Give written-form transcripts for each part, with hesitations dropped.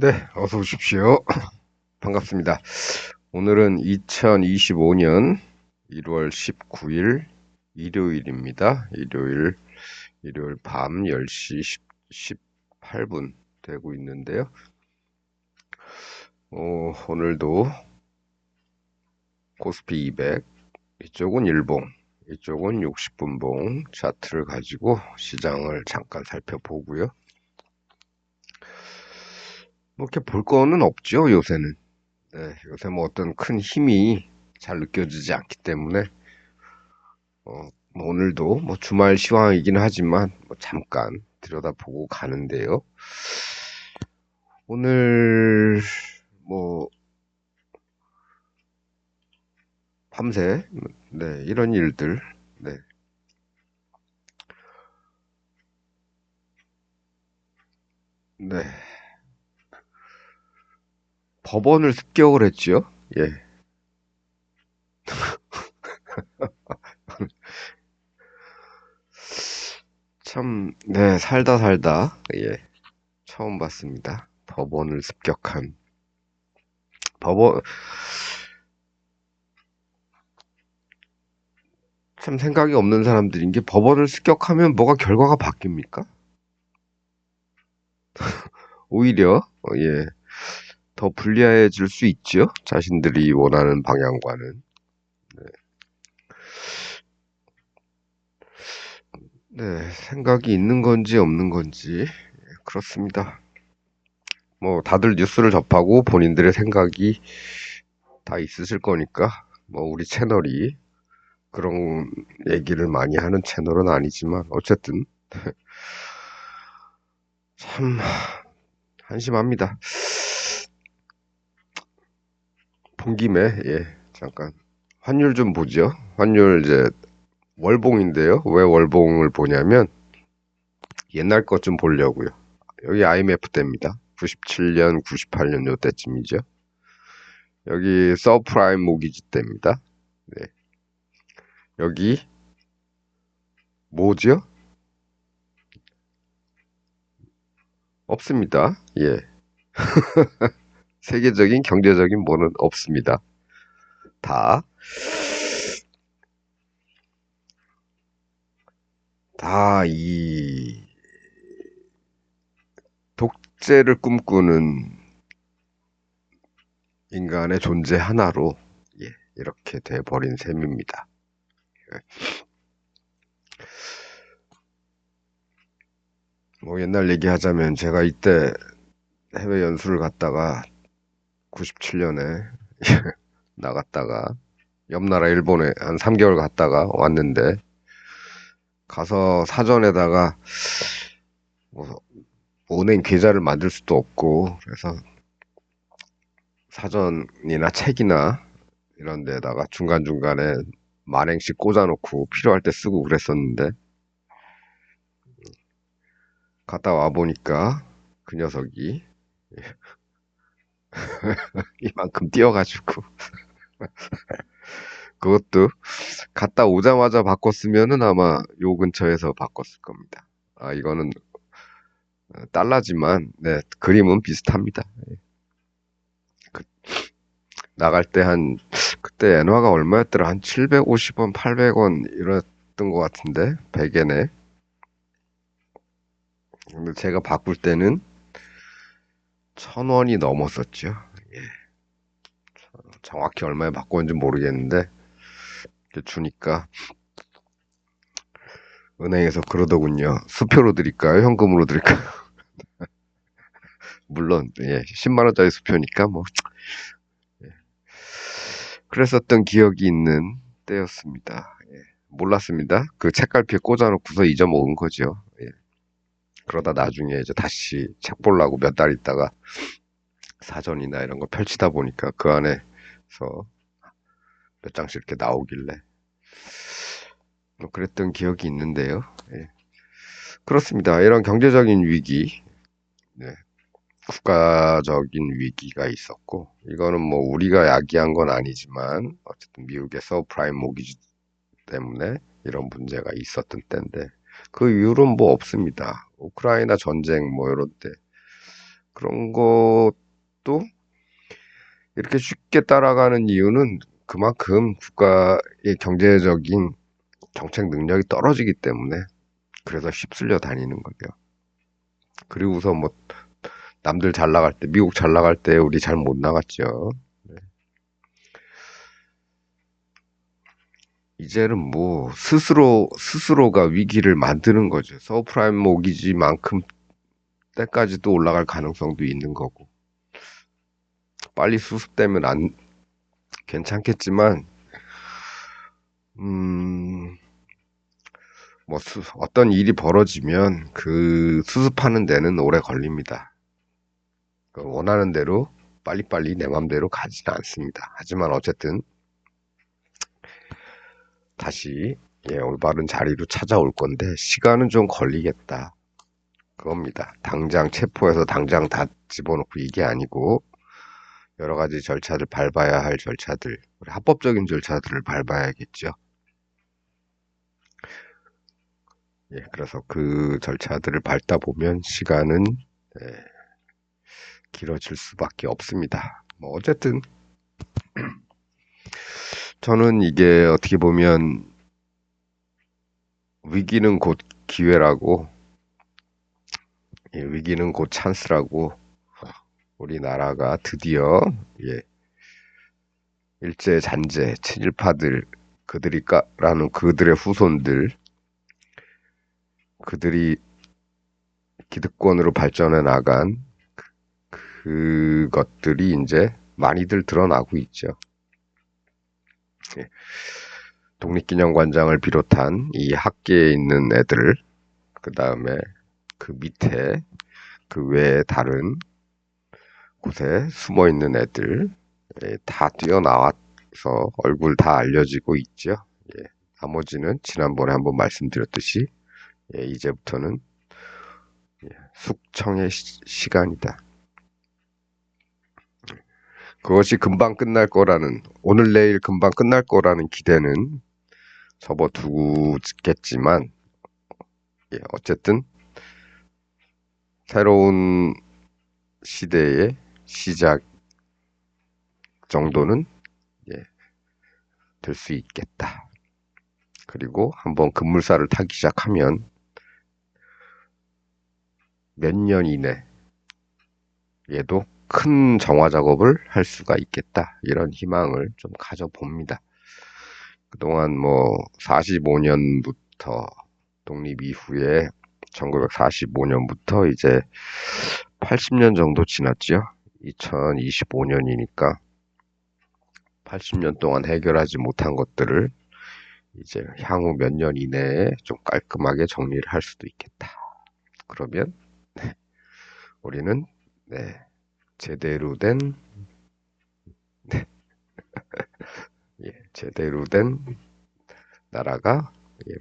네, 어서 오십시오. 반갑습니다. 오늘은 2025년 1월 19일 일요일입니다. 일요일 밤 10시 18분 되고 있는데요. 오늘도 코스피 200, 이쪽은 일봉, 이쪽은 60분봉 차트를 가지고 시장을 잠깐 살펴보고요. 뭐 이렇게 볼 거는 없죠, 요새는. 네, 요새 뭐 어떤 큰 힘이 잘 느껴지지 않기 때문에 뭐 오늘도 뭐 주말 시황이긴 하지만 뭐 잠깐 들여다보고 가는데요. 오늘 뭐 밤새 네, 이런 일들 네, 네, 법원을 습격을 했지요. 예, 참, 네, 살다 살다 예, 처음 봤습니다. 법원을 습격한 법원 참 생각이 없는 사람들인 게 법원을 습격하면 뭐가 결과가 바뀝니까? 오히려 예, 더 불리해질 수 있죠. 자신들이 원하는 방향과는. 네, 생각이 있는 건지 없는 건지 그렇습니다. 뭐 다들 뉴스를 접하고 본인들의 생각이 다 있으실 거니까 뭐 우리 채널이 그런 얘기를 많이 하는 채널은 아니지만 어쨌든 참 한심합니다. 본 김에 예, 잠깐 환율 좀 보죠. 환율 이제 월봉인데요. 왜 월봉을 보냐면 옛날 것 좀 보려고요. 여기 IMF 때입니다. 97년, 98년 요때쯤이죠. 여기 서프라임 모기지 때입니다. 네. 여기 뭐죠? 없습니다. 예. 세계적인 경제적인 뭐는 없습니다. 다, 이 독재를 꿈꾸는 인간의 존재 하나로 예, 이렇게 돼버린 셈입니다. 뭐 옛날 얘기하자면 제가 이때 해외 연수를 갔다가 97년에 나갔다가 옆 나라 일본에 한 3개월 갔다가 왔는데 가서 사전에다가 뭐 은행 계좌를 만들 수도 없고 그래서 사전이나 책이나 이런 데다가 중간중간에 만행씩 꽂아놓고 필요할 때 쓰고 그랬었는데 갔다 와 보니까 그 녀석이 이만큼 뛰어가지고 그것도 갔다 오자마자 바꿨으면은 아마 요 근처에서 바꿨을 겁니다. 아 이거는 달러지만 네 그림은 비슷합니다. 그 나갈 때 그때 엔화가 얼마였더라? 한 750원, 800원 이랬던 것 같은데 100엔에. 근데 제가 바꿀 때는 1000원이 넘었었죠. 예, 정확히 얼마에 바꿨는지 모르겠는데 이렇게 주니까 은행에서 그러더군요. 수표로 드릴까요? 현금으로 드릴까요? 물론 예, 10만 원짜리 수표니까 뭐 그랬었던 기억이 있는 때였습니다. 예, 몰랐습니다. 그 책갈피에 꽂아놓고서 잊어먹은 거죠. 예, 그러다 나중에 이제 다시 책 보려고 몇 달 있다가 사전이나 이런 거 펼치다 보니까 그 안에서 몇 장씩 이렇게 나오길래 뭐 그랬던 기억이 있는데요. 예. 그렇습니다. 이런 경제적인 위기, 네, 국가적인 위기가 있었고 이거는 뭐 우리가 야기한 건 아니지만 어쨌든 미국의 서브프라임 모기지 때문에 이런 문제가 있었던 때인데 그 이후로는 뭐 없습니다. 우크라이나 전쟁 뭐 이런 때 그런 것도 이렇게 쉽게 따라가는 이유는 그만큼 국가의 경제적인 정책 능력이 떨어지기 때문에 그래서 휩쓸려 다니는 거죠. 그리고서 뭐 남들 잘 나갈 때, 미국 잘 나갈 때 우리 잘 못 나갔죠. 이제는 뭐 스스로가 위기를 만드는 거죠. 서브프라임 모기지만큼 때까지도 올라갈 가능성도 있는 거고. 빨리 수습되면 안 괜찮겠지만 음, 뭐 어떤 일이 벌어지면 그 수습하는 데는 오래 걸립니다. 그 원하는 대로 빨리빨리 내 맘대로 가지는 않습니다. 하지만 어쨌든 다시 올바른 자리로 찾아올 건데 시간은 좀 걸리겠다. 그겁니다. 당장 체포해서 당장 다 집어넣고 이게 아니고 여러 가지 절차를 밟아야 할 절차들, 합법적인 절차들을 밟아야겠죠. 예, 그래서 그 절차들을 밟다 보면 시간은 예, 길어질 수밖에 없습니다. 뭐 어쨌든 저는 이게 어떻게 보면 위기는 곧 기회라고, 예, 위기는 곧 찬스라고 우리나라가 드디어 예, 일제 잔재 친일파들 그들이라는 그들의 후손들 그들이 기득권으로 발전해 나간 그것들이 이제 많이들 드러나고 있죠. 예. 독립기념관장을 비롯한 이 학계에 있는 애들, 그 다음에 그 밑에 그 외에 다른 곳에 숨어 있는 애들, 예, 다 뛰어나와서 얼굴 다 알려지고 있죠. 예. 나머지는 지난번에 한번 말씀드렸듯이 예, 이제부터는 숙청의 시간이다. 그것이 금방 끝날 거라는, 오늘 내일 금방 끝날 거라는 기대는 접어두겠지만, 예, 어쨌든 새로운 시대의 시작 정도는 예, 될 수 있겠다. 그리고 한번 급물살을 타기 시작하면 몇 년 이내에도 큰 정화 작업을 할 수가 있겠다. 이런 희망을 좀 가져봅니다. 그동안 뭐 45년부터 독립 이후에 1945년부터 이제 80년 정도 지났죠. 2025년이니까 80년 동안 해결하지 못한 것들을 이제 향후 몇 년 이내에 좀 깔끔하게 정리를 할 수도 있겠다. 그러면 우리는 네, 제대로 된 제대로 된 나라가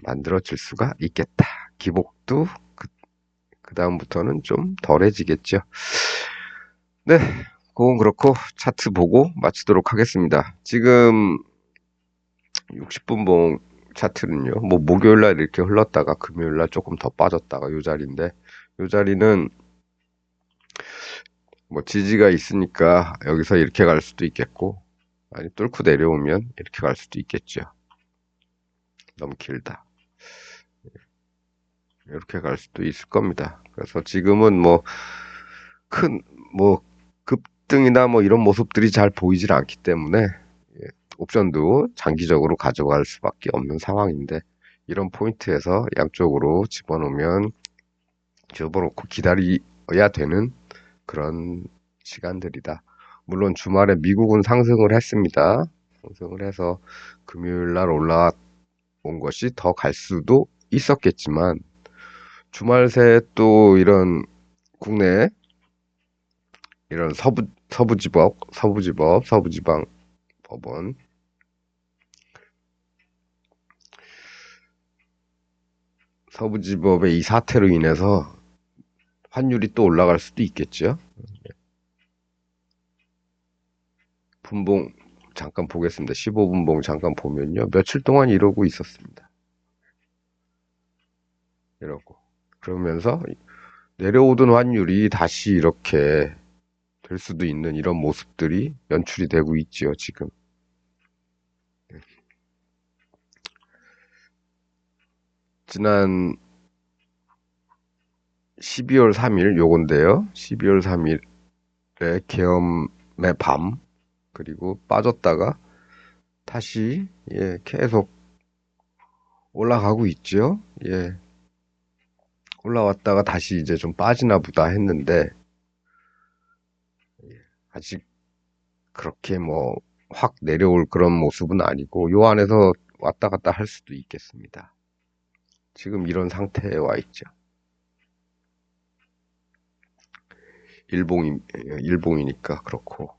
만들어질 수가 있겠다. 기복도 그 다음부터는 좀 덜해지겠죠. 네, 그건 그렇고 차트 보고 마치도록 하겠습니다. 지금 60분봉 차트는요. 뭐 목요일날 이렇게 흘렀다가 금요일날 조금 더 빠졌다가 요 자리인데 요 자리는 뭐 지지가 있으니까 여기서 이렇게 갈 수도 있겠고 아니 뚫고 내려오면 이렇게 갈 수도 있겠죠. 너무 길다. 이렇게 갈 수도 있을 겁니다. 그래서 지금은 뭐 뭐 급등이나 뭐 이런 모습들이 잘 보이질 않기 때문에 옵션도 장기적으로 가져갈 수밖에 없는 상황인데 이런 포인트에서 양쪽으로 집어넣고 기다려야 되는 그런 시간들이다. 물론 주말에 미국은 상승을 했습니다. 상승을 해서 금요일 날 올라온 것이 더 갈 수도 있었겠지만 주말 새에 또 이런 국내 이런 서부지방 법원 서부지법의 이 사태로 인해서 환율이 또 올라갈 수도 있겠죠. 분봉 잠깐 보겠습니다. 15분봉 잠깐 보면요. 며칠 동안 이러고 있었습니다. 이러고. 그러면서 내려오던 환율이 다시 이렇게 될 수도 있는 이런 모습들이 연출이 되고 있지요, 지금. 지난 12월 3일 요건데요. 12월 3일에 계엄의 밤, 그리고 빠졌다가 다시, 예, 계속 올라가고 있죠. 예, 올라왔다가 다시 이제 좀 빠지나 보다 했는데, 아직 그렇게 뭐 확 내려올 그런 모습은 아니고, 요 안에서 왔다 갔다 할 수도 있겠습니다. 지금 이런 상태에 와 있죠. 일봉이니까 그렇고.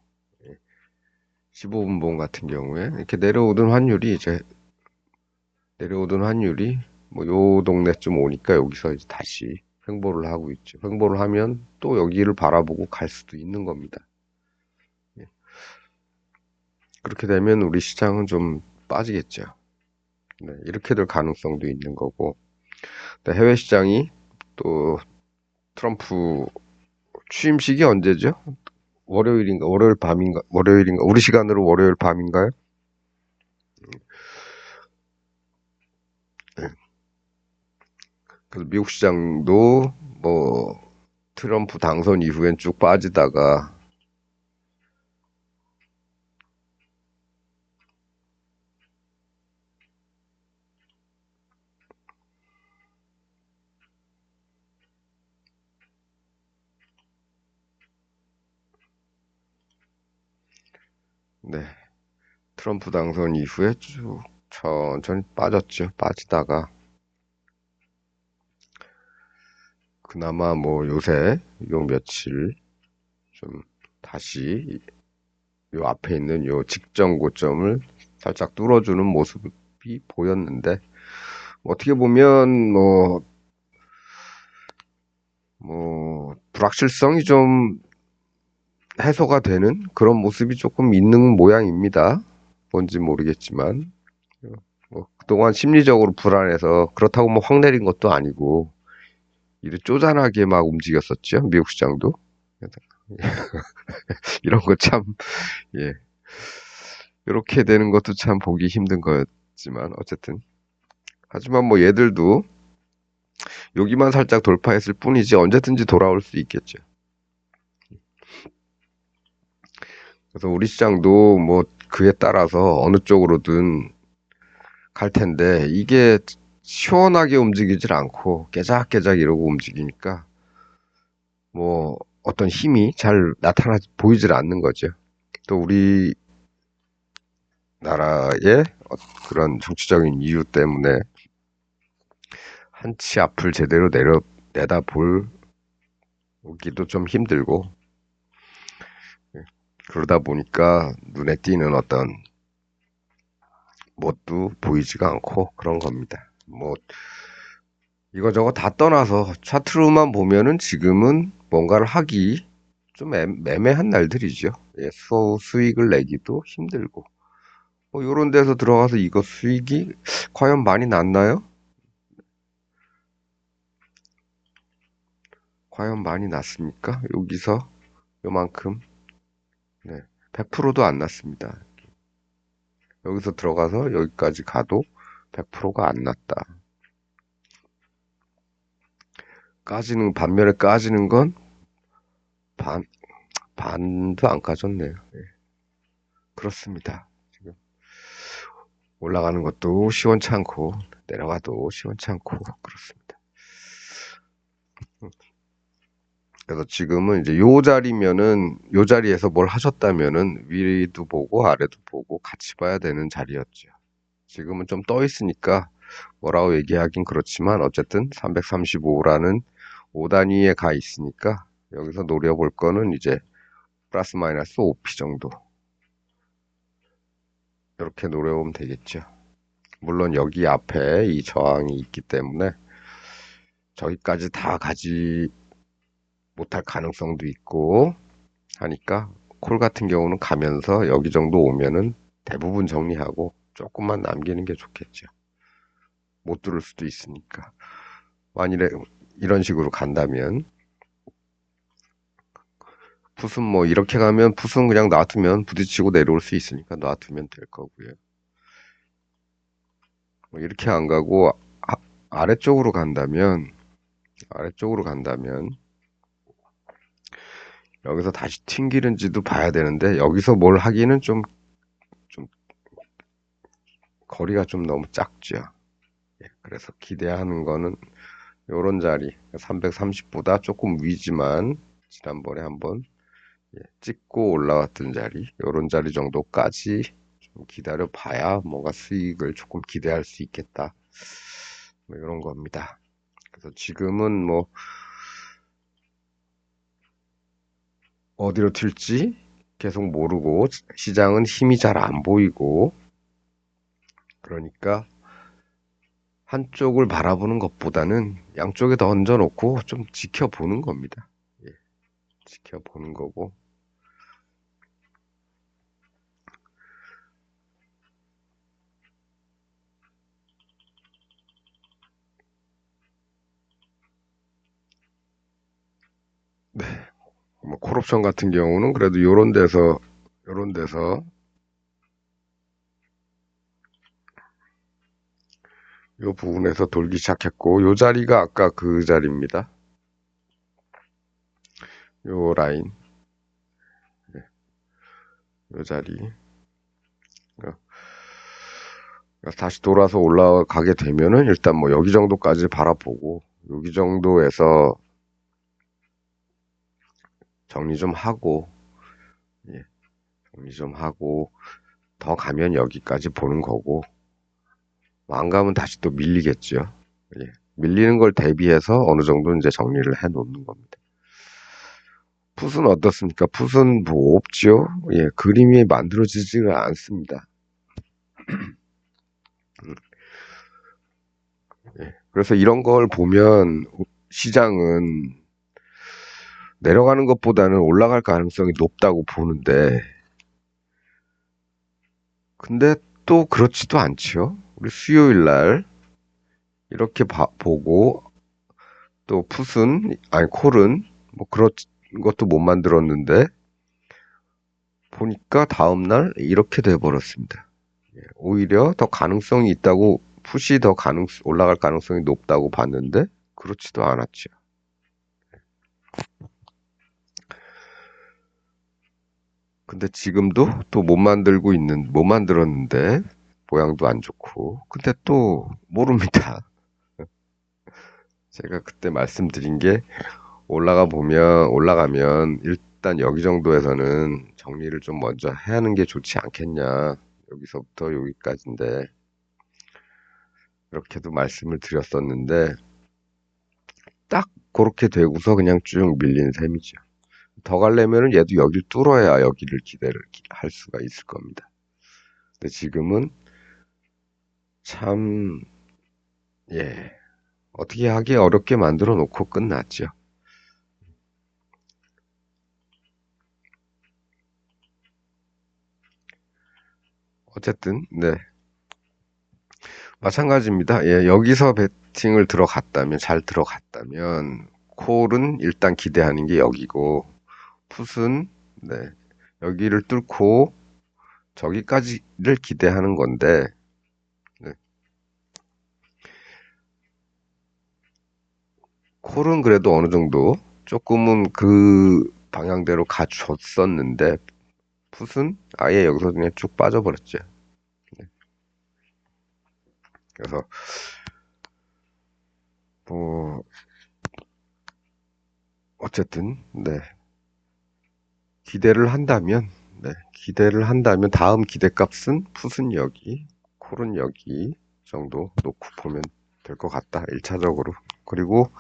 15분봉 같은 경우에 이렇게 내려오던 환율이 뭐 요 동네쯤 오니까 여기서 이제 다시 횡보를 하고 있죠. 횡보를 하면 또 여기를 바라보고 갈 수도 있는 겁니다. 예. 그렇게 되면 우리 시장은 좀 빠지겠죠. 네, 이렇게 될 가능성도 있는 거고. 해외 시장이 또 트럼프 취임식이 언제죠? 월요일 밤인가? 우리 시간으로 월요일 밤인가요? 네. 그래서 미국 시장도 뭐 트럼프 당선 이후엔 쭉 빠지다가 네, 트럼프 당선 이후에 쭉 천천히 빠졌죠. 빠지다가 그나마 뭐 요새 요 며칠 좀 다시 요 앞에 있는 요 직전 고점을 살짝 뚫어주는 모습이 보였는데 어떻게 보면 불확실성이 좀 해소가 되는 그런 모습이 조금 있는 모양입니다. 뭔지 모르겠지만 뭐 그동안 심리적으로 불안해서 그렇다고 뭐 확 내린 것도 아니고 이래 쪼잔하게 막 움직였었죠. 미국 시장도. 이런 거 참, 예. 이렇게 되는 것도 참 보기 힘든 거였지만, 어쨌든. 하지만 뭐 얘들도 여기만 살짝 돌파했을 뿐이지 언제든지 돌아올 수 있겠죠. 그래서 우리 시장도 뭐 그에 따라서 어느 쪽으로든 갈 텐데, 이게 시원하게 움직이질 않고 깨작깨작 이러고 움직이니까 뭐 어떤 힘이 잘 보이질 않는 거죠. 또 우리 나라의 그런 정치적인 이유 때문에 한치 앞을 제대로 내다 보기도 좀 힘들고, 예, 그러다 보니까 눈에 띄는 어떤 뭣도 보이지가 않고 그런 겁니다. 뭐, 이거저거 다 떠나서 차트로만 보면은 지금은 뭔가를 하기 좀 애매한 날들이죠. 예, 수익을 내기도 힘들고. 뭐, 요런 데서 들어가서 이거 수익이 과연 많이 났나요? 과연 많이 났습니까? 여기서 요만큼, 네, 100%도 안 났습니다. 여기서 들어가서 여기까지 가도 100%가 안 났다. 반면에 까지는 건 반, 반도 안 까졌네요. 예, 그렇습니다. 지금 올라가는 것도 시원찮고, 내려가도 시원찮고, 그렇습니다. 그래서 지금은 이제 요 자리에서 뭘 하셨다면은 위도 보고 아래도 보고 같이 봐야 되는 자리였죠. 지금은 좀 떠 있으니까 뭐라고 얘기하긴 그렇지만 어쨌든 335라는 5단위에 가 있으니까 여기서 노려볼 거는 이제 플러스 마이너스 5p 정도 이렇게 노려보면 되겠죠. 물론 여기 앞에 이 저항이 있기 때문에 저기까지 다 가지 못할 가능성도 있고 하니까 콜 같은 경우는 가면서 여기 정도 오면은 대부분 정리하고 조금만 남기는 게 좋겠죠. 못 들을 수도 있으니까. 만일에 이런 식으로 간다면 풋은 뭐 이렇게 가면 풋은 그냥 놔두면 부딪히고 내려올 수 있으니까 놔두면 될 거고요. 뭐 이렇게 안 가고 아래쪽으로 간다면 아래쪽으로 간다면 여기서 다시 튕기는지도 봐야 되는데 여기서 뭘 하기는 좀 거리가 좀 너무 작죠. 예, 그래서 기대하는 거는 요런 자리 330보다 조금 위지만 지난번에 한번 찍고 올라왔던 자리 요런 자리 정도까지 좀 기다려 봐야 뭔가 수익을 조금 기대할 수 있겠다. 뭐 이런 겁니다. 그래서 지금은 뭐 어디로 튈지 계속 모르고 시장은 힘이 잘 안 보이고 그러니까 한쪽을 바라보는 것보다는 양쪽에 더 얹어놓고 좀 지켜보는 겁니다. 예, 지켜보는 거고. 네, 뭐 콜옵션 같은 경우는 그래도 요런 데서 요 부분에서 돌기 시작했고 요 자리가 아까 그 자리입니다. 요 라인, 요 자리. 다시 돌아서 올라가게 되면은 일단 뭐 여기 정도까지 바라보고 여기 정도에서 정리 좀 하고 예, 정리 좀 하고 더 가면 여기까지 보는 거고 안 가면 다시 또 밀리겠죠. 예, 밀리는 걸 대비해서 어느 정도 이제 정리를 해 놓는 겁니다. 풋은 어떻습니까? 풋은 뭐 없죠. 예, 그림이 만들어지지가 않습니다. 예, 그래서 이런 걸 보면 시장은 내려가는 것보다는 올라갈 가능성이 높다고 보는데, 근데 또 그렇지도 않죠. 우리 수요일 날 이렇게 보고 또 풋은 아니 콜은 뭐 그런 것도 못 만들었는데 보니까 다음날 이렇게 돼 버렸습니다. 오히려 더 가능성이 있다고 풋이 더 올라갈 가능성이 높다고 봤는데 그렇지도 않았죠. 근데 지금도 또 못 만들었는데 모양도 안 좋고 근데 또 모릅니다. 제가 그때 말씀드린 게 올라가면 일단 여기 정도에서는 정리를 좀 먼저 해야 하는 게 좋지 않겠냐. 여기서부터 여기까지인데 이렇게도 말씀을 드렸었는데 딱 그렇게 되고서 그냥 쭉 밀린 셈이죠. 더 가려면은 얘도 여길 뚫어야 여기를 기대를 할 수가 있을 겁니다. 근데 지금은 참, 예, 어떻게 하기 어렵게 만들어 놓고 끝났죠. 어쨌든, 네. 마찬가지입니다. 예, 여기서 배팅을 잘 들어갔다면, 콜은 일단 기대하는 게 여기고, 풋은, 네, 여기를 뚫고 저기까지를 기대하는 건데, 네, 콜은 그래도 어느 정도 조금은 그 방향대로 가줬었는데, 풋은 아예 여기서 그냥 쭉 빠져버렸죠. 네, 그래서, 뭐, 어쨌든, 네. 기대를 한다면 다음 기대값은 풋은 여기, 콜은 여기 정도 놓고 보면 될 것 같다. 1차적으로. 그리고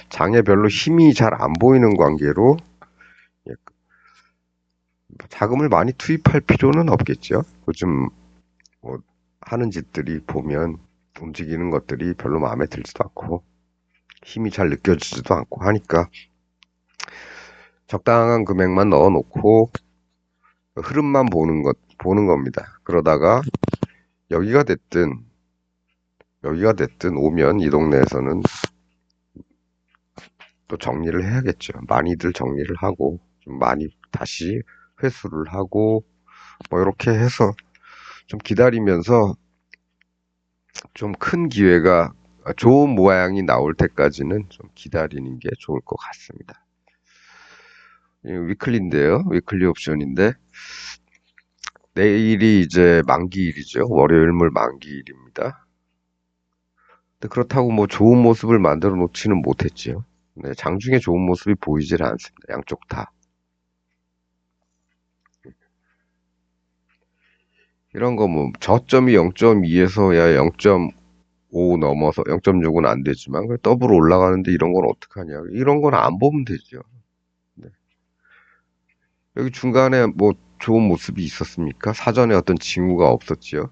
장에 별로 힘이 잘 안 보이는 관계로 예, 자금을 많이 투입할 필요는 없겠죠. 요즘 뭐 하는 짓들이 보면 움직이는 것들이 별로 마음에 들지도 않고 힘이 잘 느껴지지도 않고 하니까 적당한 금액만 넣어놓고 흐름만 보는 겁니다. 그러다가 여기가 됐든 여기가 됐든 오면 이 동네에서는 또 정리를 해야겠죠. 많이들 정리를 하고 좀 많이 다시 회수를 하고 뭐 이렇게 해서 좀 기다리면서 좀 큰 기회가 좋은 모양이 나올 때까지는 좀 기다리는 게 좋을 것 같습니다. 위클리인데요. 위클리 옵션인데 내일이 이제 만기일이죠. 월요일물 만기일입니다. 근데 그렇다고 뭐 좋은 모습을 만들어 놓지는 못했지요. 네, 장중에 좋은 모습이 보이질 않습니다. 양쪽 다. 이런 거 뭐 저점이 0.2에서 야 0.5 넘어서 0.6은 안 되지만 더블 올라가는데 이런 건 어떡하냐. 이런 건 안 보면 되죠. 네. 여기 중간에 뭐 좋은 모습이 있었습니까? 사전에 어떤 징후가 없었지요.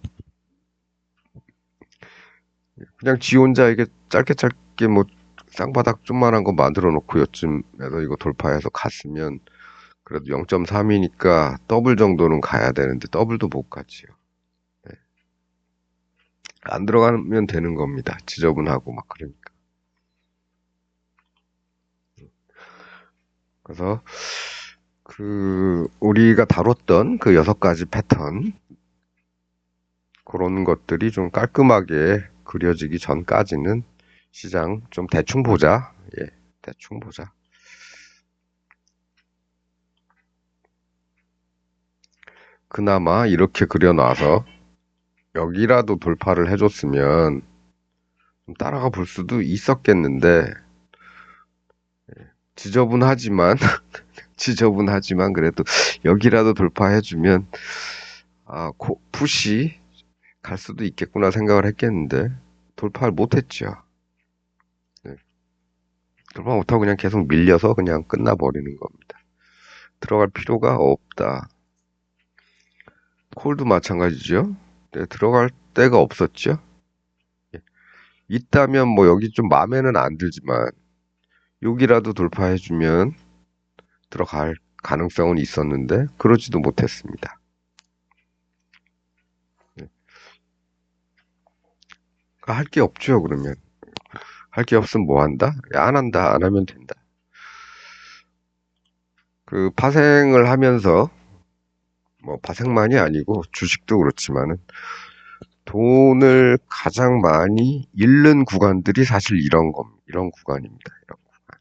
그냥 지 혼자 이게 짧게 짧게 뭐 쌍바닥 좀만한 거 만들어 놓고 요쯤에서 이거 돌파해서 갔으면 그래도 0.3이니까 더블 정도는 가야 되는데 더블도 못 갔지요. 네. 안 들어가면 되는 겁니다. 지저분하고 막 그러니까. 그래서 그 우리가 다뤘던 그 6가지 패턴 그런 것들이 좀 깔끔하게 그려지기 전까지는 시장 좀 대충 보자. 예, 대충 보자. 그나마 이렇게 그려놔서 여기라도 돌파를 해줬으면 좀 따라가 볼 수도 있었겠는데 지저분하지만 지저분하지만 그래도 여기라도 돌파해주면 푸시 갈 수도 있겠구나 생각을 했겠는데 돌파를 못했죠. 네. 돌파 못하고 그냥 계속 밀려서 그냥 끝나버리는 겁니다. 들어갈 필요가 없다. 콜도 마찬가지죠. 네, 들어갈 데가 없었죠. 예. 있다면 뭐 여기 좀 마음에는 안 들지만 여기라도 돌파해주면 들어갈 가능성은 있었는데 그러지도 못했습니다. 네. 할 게 없죠 그러면. 할 게 없으면 뭐 한다? 안 한다. 안 하면 된다. 그 파생을 하면서 뭐 파생만이 아니고 주식도 그렇지만은 돈을 가장 많이 잃는 구간들이 사실 이런 구간입니다. 이런 구간.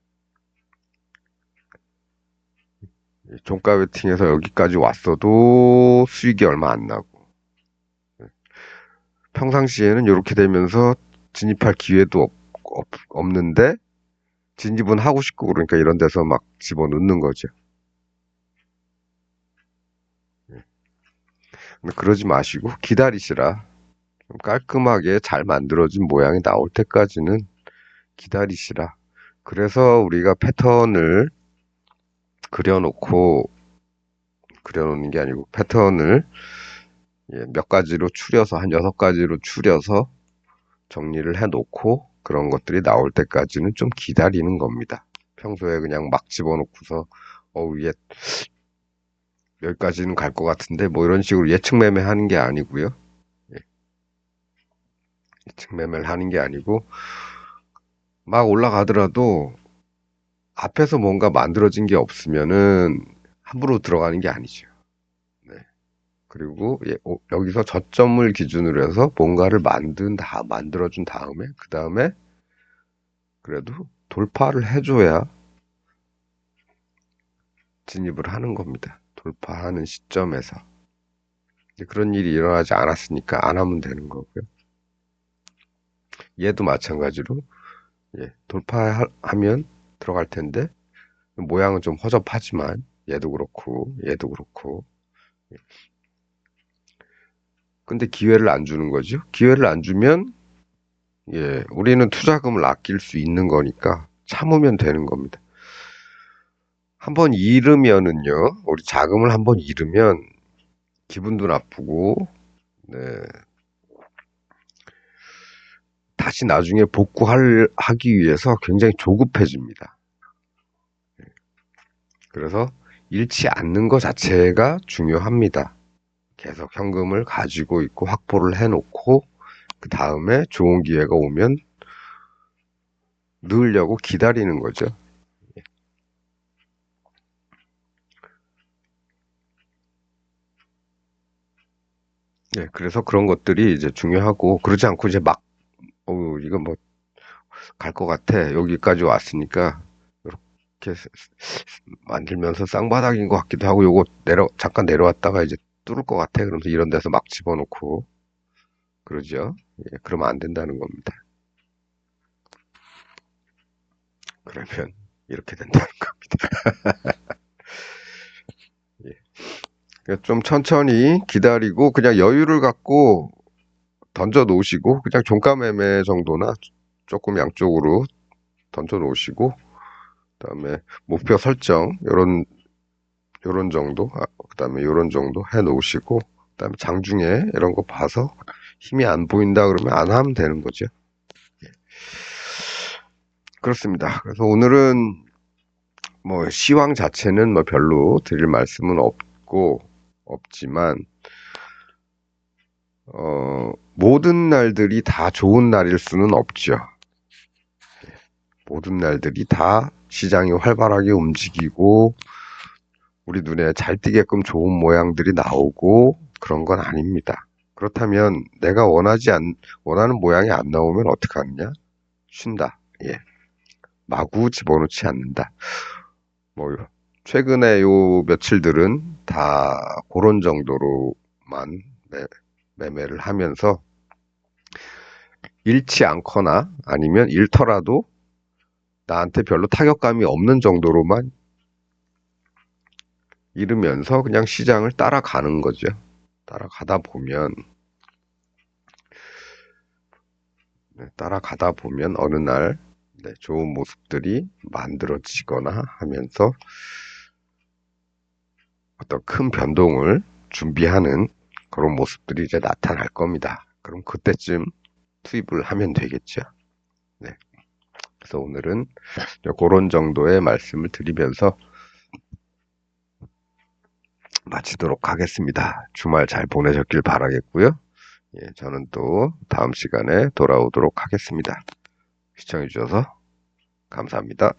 종가 베팅에서 여기까지 왔어도 수익이 얼마 안 나고 평상시에는 이렇게 되면서 진입할 기회도 없는데 진입은 하고 싶고 그러니까 이런 데서 막 집어넣는 거죠. 근데 그러지 마시고 기다리시라. 좀 깔끔하게 잘 만들어진 모양이 나올 때까지는 기다리시라. 그래서 우리가 패턴을 그려놓고 그려놓는 게 아니고 패턴을 몇 가지로 추려서 한 6가지로 추려서 정리를 해놓고 그런 것들이 나올 때까지는 좀 기다리는 겁니다. 평소에 그냥 막 집어넣고서 얘 여기까지는 갈 것 같은데 뭐 이런 식으로 예측 매매하는 게 아니고요. 예, 예측 매매를 하는 게 아니고 막 올라가더라도 앞에서 뭔가 만들어진 게 없으면은 함부로 들어가는 게 아니죠. 네. 그리고 여기서 저점을 기준으로 해서 뭔가를 만들어준 다음에 그 다음에 그래도 돌파를 해줘야 진입을 하는 겁니다. 돌파하는 시점에서. 그런 일이 일어나지 않았으니까 안 하면 되는 거고요. 얘도 마찬가지로 돌파하면 들어갈 텐데 모양은 좀 허접하지만 얘도 그렇고 근데 기회를 안 주는 거죠. 기회를 안 주면 우리는 투자금을 아낄 수 있는 거니까 참으면 되는 겁니다. 한번 잃으면은요, 우리 자금을 한번 잃으면 기분도 나쁘고, 네, 다시 나중에 하기 위해서 굉장히 조급해집니다. 그래서 잃지 않는 것 자체가 중요합니다. 계속 현금을 가지고 있고 확보를 해놓고 그 다음에 좋은 기회가 오면 넣으려고 기다리는 거죠. 예, 그래서 그런 것들이 이제 중요하고, 그러지 않고 이제 막, 이거 뭐, 갈 것 같아. 여기까지 왔으니까, 이렇게 만들면서 쌍바닥인 것 같기도 하고, 요거 잠깐 내려왔다가 이제 뚫을 것 같아. 그러면서 이런 데서 막 집어넣고, 그러죠. 예, 그러면 안 된다는 겁니다. 그러면 이렇게 된다는 겁니다. 예. 그러니까 좀 천천히 기다리고, 그냥 여유를 갖고 던져 놓으시고, 그냥 종가 매매 정도나 조금 양쪽으로 던져 놓으시고, 그다음에 목표 설정, 요런 정도, 그다음에 요런 정도 해 놓으시고, 그다음에 장중에 이런 거 봐서 힘이 안 보인다 그러면 안 하면 되는 거죠. 그렇습니다. 그래서 오늘은 뭐 시황 자체는 뭐 별로 드릴 말씀은 없지만, 모든 날들이 다 좋은 날일 수는 없죠. 모든 날들이 다 시장이 활발하게 움직이고, 우리 눈에 잘 띄게끔 좋은 모양들이 나오고, 그런 건 아닙니다. 그렇다면 내가 원하는 모양이 안 나오면 어떡하느냐? 쉰다. 예. 마구 집어넣지 않는다. 뭐, 최근에 요 며칠들은 다 그런 정도로만 매매를 하면서 잃지 않거나 아니면 잃더라도 나한테 별로 타격감이 없는 정도로만 잃으면서 그냥 시장을 따라가는 거죠. 따라가다 보면 어느 날 좋은 모습들이 만들어지거나 하면서 어떤 큰 변동을 준비하는 그런 모습들이 이제 나타날 겁니다. 그럼 그때쯤 투입을 하면 되겠죠. 네. 그래서 오늘은 그런 정도의 말씀을 드리면서 마치도록 하겠습니다. 주말 잘 보내셨길 바라겠고요. 예, 저는 또 다음 시간에 돌아오도록 하겠습니다. 시청해주셔서 감사합니다.